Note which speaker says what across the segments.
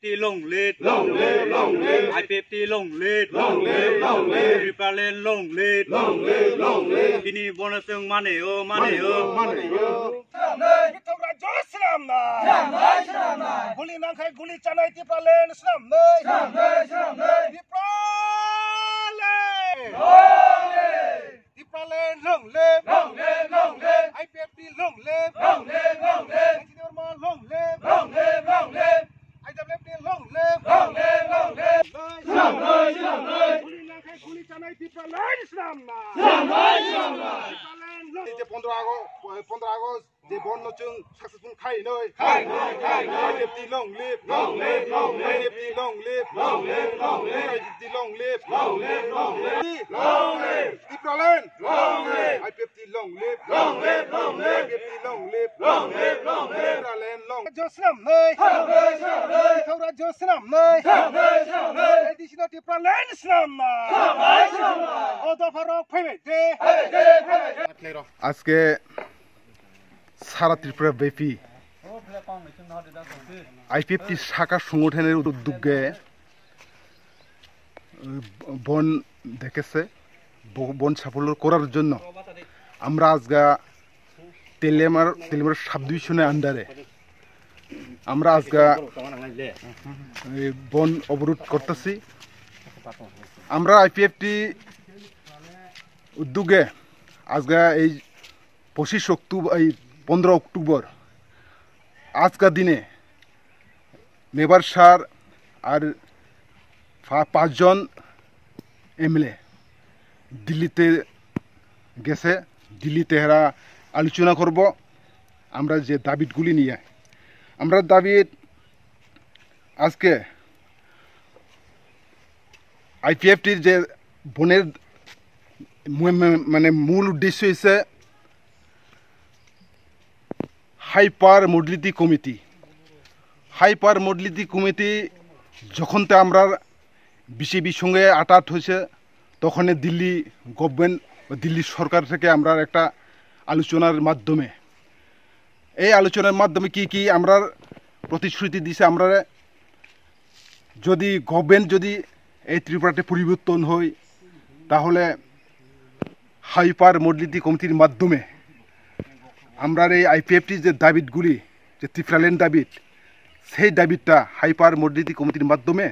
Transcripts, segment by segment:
Speaker 1: long lead, I-50 long lead, Triple long lead, Ini bonus yang mana yo.
Speaker 2: Kita raja Islam na, guli nangkai guli canai Triple Islam Triple long live, I-50 long live, Engineer man long live, IWFT long live, guli nangkai guli canai Triple Islam na, যে 15 August যে বন্ধ চুং successful খাই নয় IFT long live IFT long live IFT long live Tipraland IFT long live IFT long live Tipraland লং জসলাম নয় থৌরা জসলাম নয় এডিশনাল টিপ্রালেন ইসলাম না ওদা ফারক ফাইবে দে
Speaker 3: আজকে সারা ত্রিপুরা ব্যাপী I-50 শাখা সংগঠনের উদ্যোগে বন দেখেছে বন সাফল্য করার জন্য আমরা আজকে তেলেমার সাব ডিভিশনের আন্ডারে আমরা আজকে বন অবরোধ করতেছি। আমরা I-50 উদ্যোগে আজকে এই 15 অক্টোবর আজকের দিনে মেবার স্যার আর 5 জন এমএলএ দিল্লিতে গেছে। দিল্লিতে এরা আলোচনা করব আমরা যে দাবিগুলি নিয়ে। আমরা দাবি আজকে I-50 যে বনের মানে মূল উদ্দেশ্য হচ্ছে হাইপার মডেলিটি কমিটি যখন তো আমরা বিসিবির সঙ্গে আটাট হয়েছে তখন দিল্লি গভর্নমেন্ট বা দিল্লি সরকার থেকে আমরা একটা আলোচনার মাধ্যমে কি আমরা প্রতিশ্রুতি দিছে আমরা যদি গভর্নমেন্ট যদি এই ত্রিপুরাতে পরিবর্তন হয় তাহলে হাইপার মডেলিটি কমিটির মাধ্যমে আমরা এই I-50 যে দাবিগুলি যে ত্রিপুরাল্যান্ড দাবি সেই দাবিটা হাইপার মডেলিটি কমিটির মাধ্যমে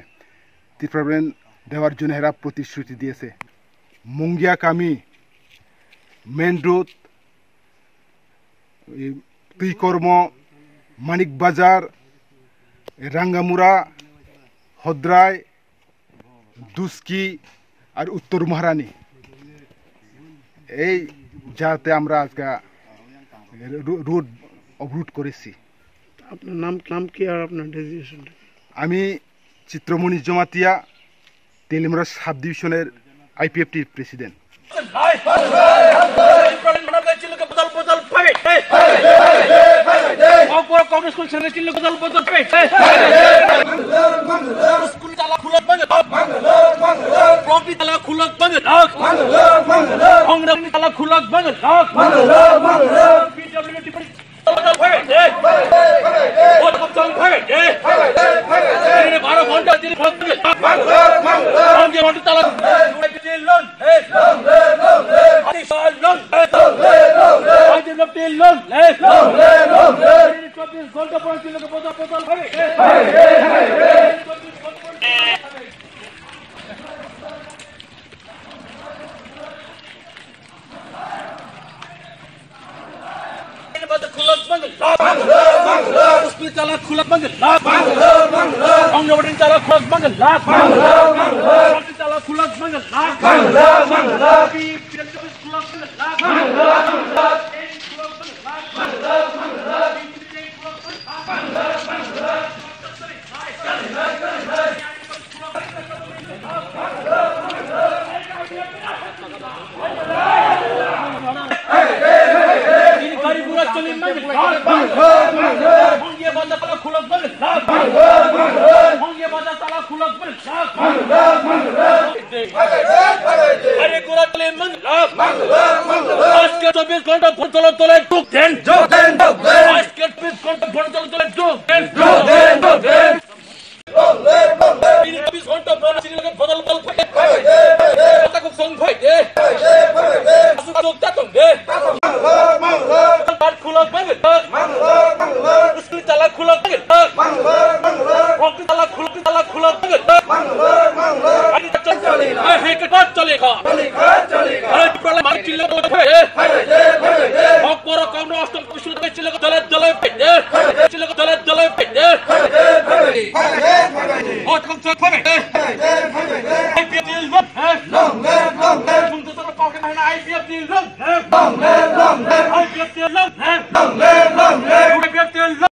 Speaker 3: ত্রিপুরাল্যান্ড দেওয়ার জন্য এরা প্রতিশ্রুতি দিয়েছে। মঙ্গিয়া কামি মেন রোড তুইকর্ম মানিক বাজার রাঙ্গামুড়া হদ্রাই দুস্কি আর উত্তর মহারানী এই যাতে আমরা আজকে রোড অবরোধ করেছি।
Speaker 4: আপনার নাম কি আর আপনার ডেজিগনেশন?
Speaker 3: আমি চিত্রমণি জমাতিয়া তেলিমরা সাব ডিভিশনের I-50 প্রেসিডেন্ট।
Speaker 5: খুলক ভাঙে স্কুল তালা খুলক ভাঙে হকি তালা খুলক ভাঙে আইনি চলে হে কে কাজ চলে খা আরে প্রবলেম মার চিল্লা তো হক পর কাউন অষ্টম কমিশন থেকে চিল্লা দলে পেটে চিল্লা দলে পেটে হট কম চক ভাঙে আইপিএল ডিল লং শুনতে তো পাওকে না আইপিএল ডিল লং আইপিএল ডিল লং